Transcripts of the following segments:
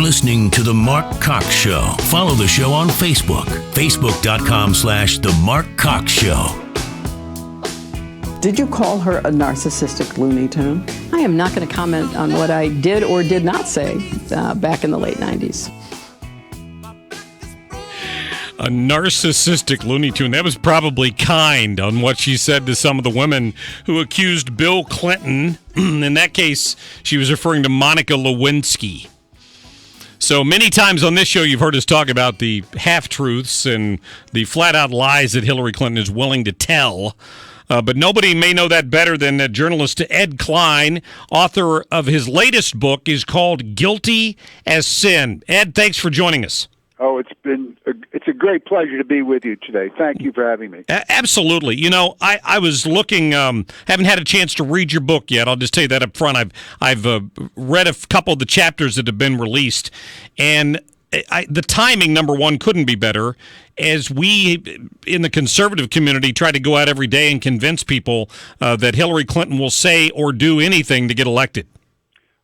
listening to The Marc Cox Show. Follow the show on Facebook, facebook.com/The Marc Cox Show. Did you call her a narcissistic Looney Tune? I am not going to comment on what I did or did not say back in the late 90s. A narcissistic Looney Tune. That was probably kind on what she said to some of the women who accused Bill Clinton. In that case, she was referring to Monica Lewinsky. So many times on this show, you've heard us talk about the half-truths and the flat-out lies that Hillary Clinton is willing to tell. But nobody may know that better than journalist Ed Klein, author of his latest book is called Guilty as Sin. Ed, thanks for joining us. Oh, it's a great pleasure to be with you today. Thank you for having me. Absolutely. You know, I was looking, haven't had a chance to read your book yet. I'll just tell you that up front. I've read a couple of the chapters that have been released, and the timing, number one, couldn't be better, as we in the conservative community try to go out every day and convince people that Hillary Clinton will say or do anything to get elected.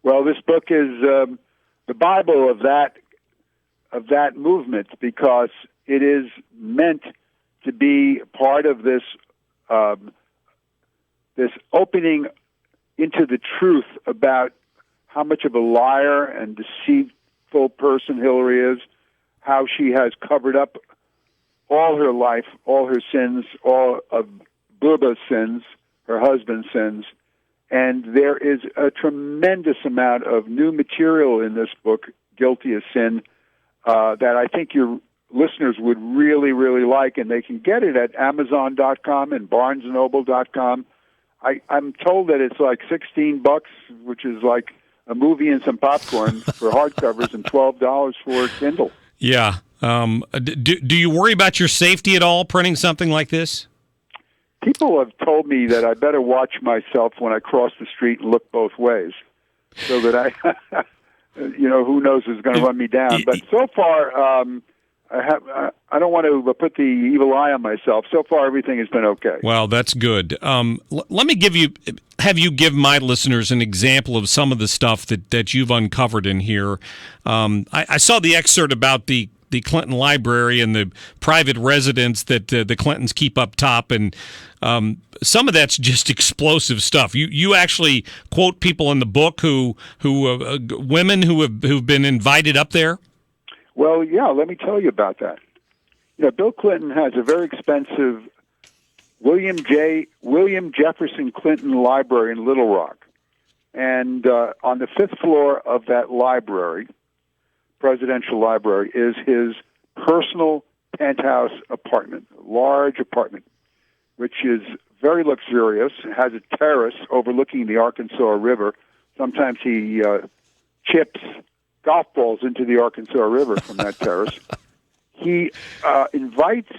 Well, this book is the Bible of that movement, because it is meant to be part of this this opening into the truth about how much of a liar and deceitful person Hillary is, how she has covered up all her life, all her sins, all of Bubba's sins, her husband's sins, and there is a tremendous amount of new material in this book, Guilty as Sin, that I think your listeners would really, really like, and they can get it at Amazon.com and BarnesandNoble.com. I'm told that it's like $16, which is like a movie and some popcorn for hardcovers, and $12 for Kindle. Yeah. Do you worry about your safety at all printing something like this? People have told me that I better watch myself when I cross the street and look both ways, so that I... who knows who's going to run me down. But so far, I don't want to put the evil eye on myself. So far, everything has been okay. Well, that's good. Let me have you give my listeners an example of some of the stuff that you've uncovered in here. I saw the excerpt about the Clinton Library and the private residence that the Clintons keep up top, and some of that's just explosive stuff. You actually quote people in the book who women who've been invited up there. Well, yeah, let me tell you about that. Bill Clinton has a very expensive William Jefferson Clinton Library in Little Rock, and on the 5th floor of that library, presidential library, is his personal penthouse apartment, large apartment, which is very luxurious, has a terrace overlooking the Arkansas River. Sometimes he chips golf balls into the Arkansas River from that terrace. He invites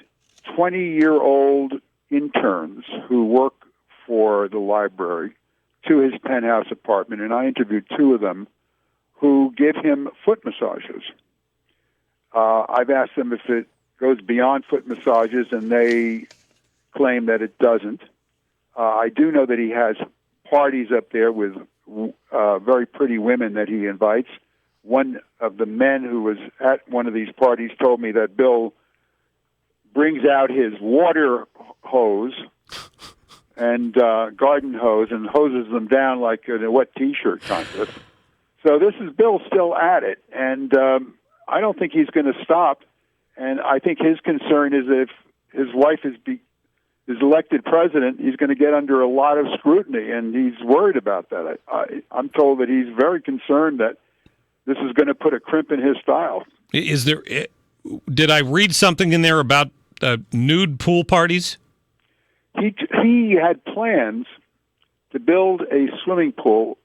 20-year-old interns who work for the library to his penthouse apartment, and I interviewed two of them who give him foot massages. I've asked them if it goes beyond foot massages, and they claim that it doesn't. I do know that he has parties up there with very pretty women that he invites. One of the men who was at one of these parties told me that Bill brings out his water hose and garden hose and hoses them down like in a wet T-shirt contest. So this is Bill still at it, and I don't think he's going to stop. And I think his concern is that if his wife is elected president, he's going to get under a lot of scrutiny, and he's worried about that. I'm told that he's very concerned that this is going to put a crimp in his style. Did I read something in there about nude pool parties? He had plans to build a swimming pool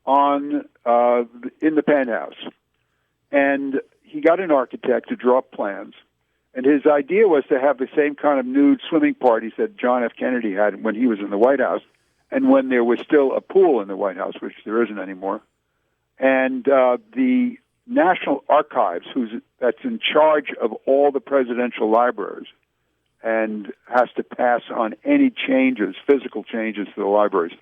in the penthouse, and he got an architect to draw up plans, and his idea was to have the same kind of nude swimming parties that John F. Kennedy had when he was in the White House, and when there was still a pool in the White House, which there isn't anymore. And the National Archives, that's in charge of all the presidential libraries and has to pass on any changes, physical changes to the libraries,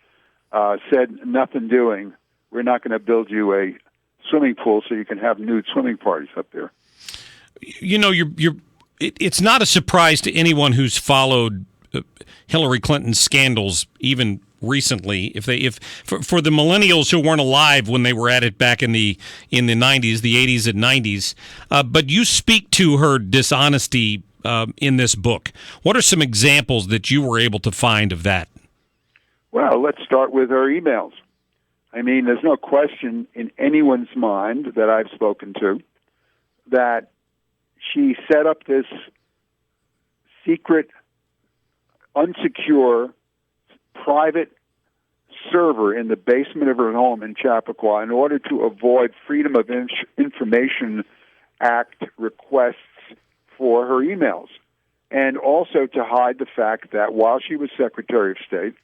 said, nothing doing. We're not going to build you a swimming pool so you can have nude swimming parties up there. You know, it's not a surprise to anyone who's followed Hillary Clinton's scandals, even recently. If for the millennials who weren't alive when they were at it back in the 90s, the 80s and 90s, but you speak to her dishonesty in this book. What are some examples that you were able to find of that? Well, let's start with her emails. I mean, there's no question in anyone's mind that I've spoken to that she set up this secret, unsecure, private server in the basement of her home in Chappaqua in order to avoid Freedom of Information Act requests for her emails, and also to hide the fact that while she was Secretary of State,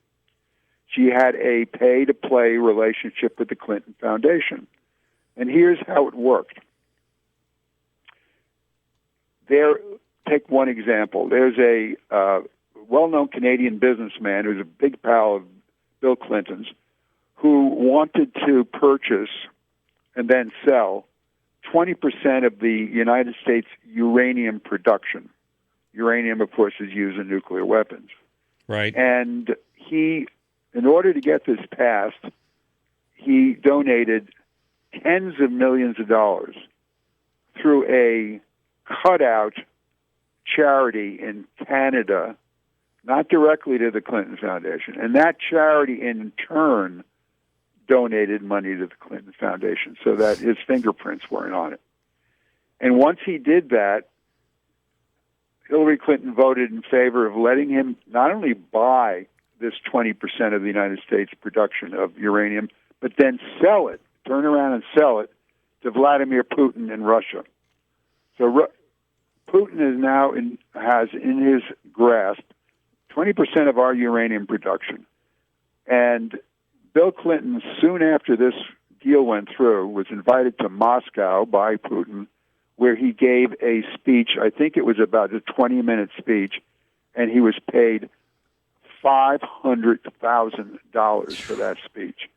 she had a pay-to-play relationship with the Clinton Foundation. And here's how it worked. Take one example. There's a well-known Canadian businessman who's a big pal of Bill Clinton's who wanted to purchase and then sell 20% of the United States uranium production. Uranium, of course, is used in nuclear weapons. Right. And he, in order to get this passed, he donated tens of millions of dollars through a cutout charity in Canada, not directly to the Clinton Foundation. And that charity, in turn, donated money to the Clinton Foundation so that his fingerprints weren't on it. And once he did that, Hillary Clinton voted in favor of letting him not only buy this 20% of the United States production of uranium, but then sell it, turn around and sell it to Vladimir Putin in Russia. So Putin is now has in his grasp 20% of our uranium production. And Bill Clinton, soon after this deal went through, was invited to Moscow by Putin, where he gave a speech. I think it was about a 20-minute speech, and he was paid $500,000 for that speech.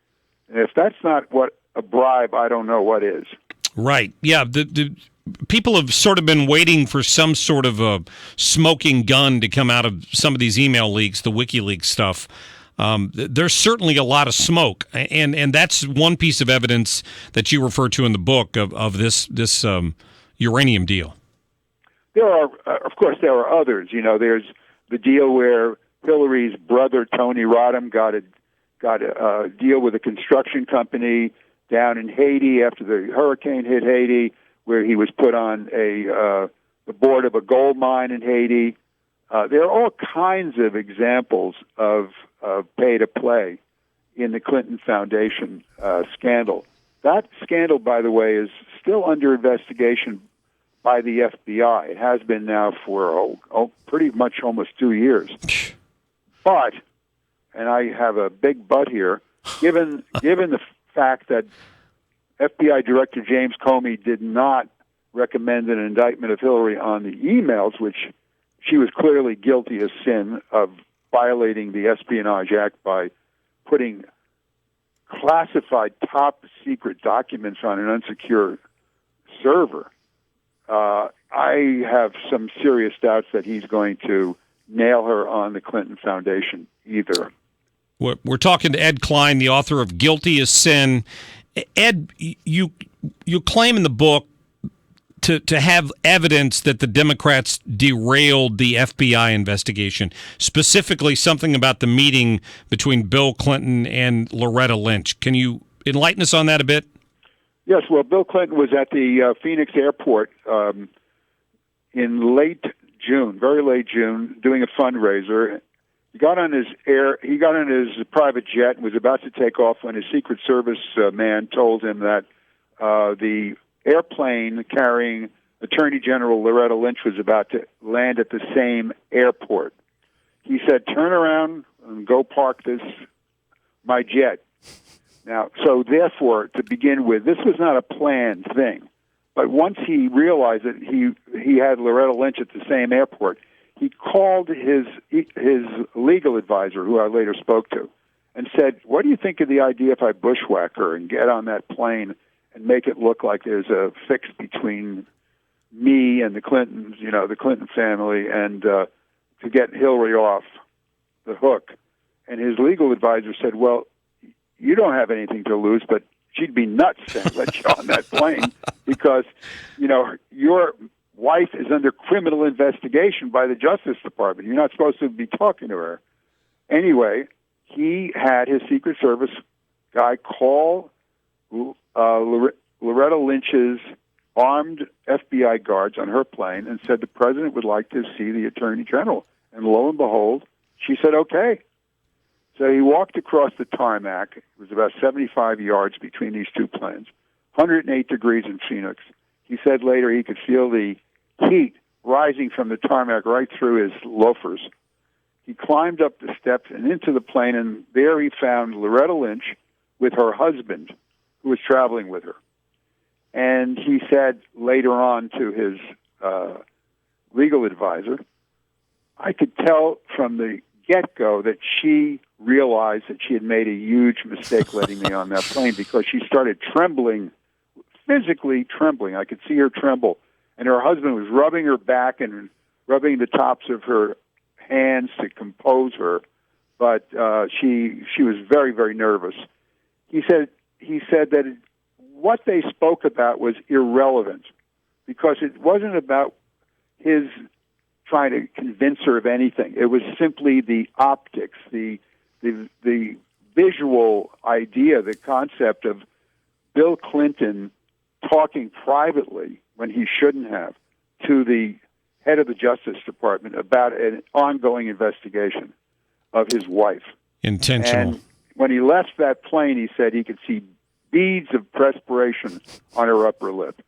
And if that's not what a bribe, I don't know what is. Right. Yeah. The people have sort of been waiting for some sort of a smoking gun to come out of some of these email leaks, the WikiLeaks stuff. There's certainly a lot of smoke, and that's one piece of evidence that you refer to in the book of this uranium deal. There are, of course, there are others. You know, there's the deal where Hillary's brother Tony Rodham got a deal with a construction company down in Haiti after the hurricane hit Haiti, where he was put on the board of a gold mine in Haiti. There are all kinds of examples of pay-to-play in the Clinton Foundation scandal. That scandal, by the way, is still under investigation by the FBI. It has been now for pretty much almost 2 years. But, and I have a big but here, given the fact that FBI Director James Comey did not recommend an indictment of Hillary on the emails, which she was clearly guilty of sin of violating the Espionage Act by putting classified top-secret documents on an unsecure server. I have some serious doubts that he's going to nail her on the Clinton Foundation either. We're talking to Ed Klein, the author of Guilty as Sin. Ed, you claim in the book to have evidence that the Democrats derailed the FBI investigation, specifically something about the meeting between Bill Clinton and Loretta Lynch. Can you enlighten us on that a bit? Yes, well, Bill Clinton was at the Phoenix airport in late June, very late June, doing a fundraiser. He got on his private jet and was about to take off when his Secret Service man told him that the airplane carrying Attorney General Loretta Lynch was about to land at the same airport. He said, "Turn around and go park my jet." Now, so therefore, to begin with, this was not a planned thing. But once he realized that he had Loretta Lynch at the same airport, he called his legal advisor, who I later spoke to, and said, "What do you think of the idea if I bushwhack her and get on that plane and make it look like there's a fix between me and the Clintons, the Clinton family, and to get Hillary off the hook. And his legal advisor said, well, you don't have anything to lose, but she'd be nuts to let you on that plane because, your wife is under criminal investigation by the Justice Department. You're not supposed to be talking to her. Anyway, he had his Secret Service guy call Loretta Lynch's armed FBI guards on her plane and said the president would like to see the Attorney General. And lo and behold, she said, okay. So he walked across the tarmac. It was about 75 yards between these two planes, 108 degrees in Phoenix. He said later he could feel the heat rising from the tarmac right through his loafers. He climbed up the steps and into the plane, and there he found Loretta Lynch with her husband, who was traveling with her. And he said later on to his legal advisor, I could tell from the get-go that she realized that she had made a huge mistake letting me on that plane because she started trembling, physically trembling. I could see her tremble. And her husband was rubbing her back and rubbing the tops of her hands to compose her. But she was very, very nervous. He said that what they spoke about was irrelevant because it wasn't about his trying to convince her of anything. It was simply the optics, the visual idea, the concept of Bill Clinton talking privately when he shouldn't have to the head of the Justice Department about an ongoing investigation of his wife. Intentional. And when he left that plane, he said he could see beads of perspiration on her upper lip.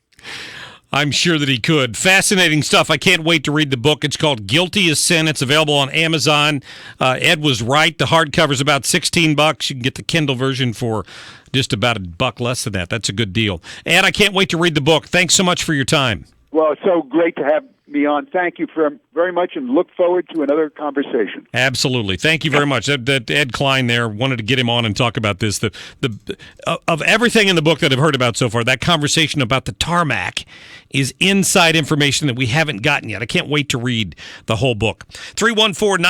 I'm sure that he could. Fascinating stuff. I can't wait to read the book. It's called Guilty as Sin. It's available on Amazon. Ed was right. The hardcover's about $16. You can get the Kindle version for just about $1 less than that. That's a good deal. Ed, I can't wait to read the book. Thanks so much for your time. Well, it's so great to have me on. Thank you very much, and look forward to another conversation. Absolutely. Thank you very much. That Ed Klein there, wanted to get him on and talk about this. Of everything in the book that I've heard about so far, that conversation about the tarmac is inside information that we haven't gotten yet. I can't wait to read the whole book. 314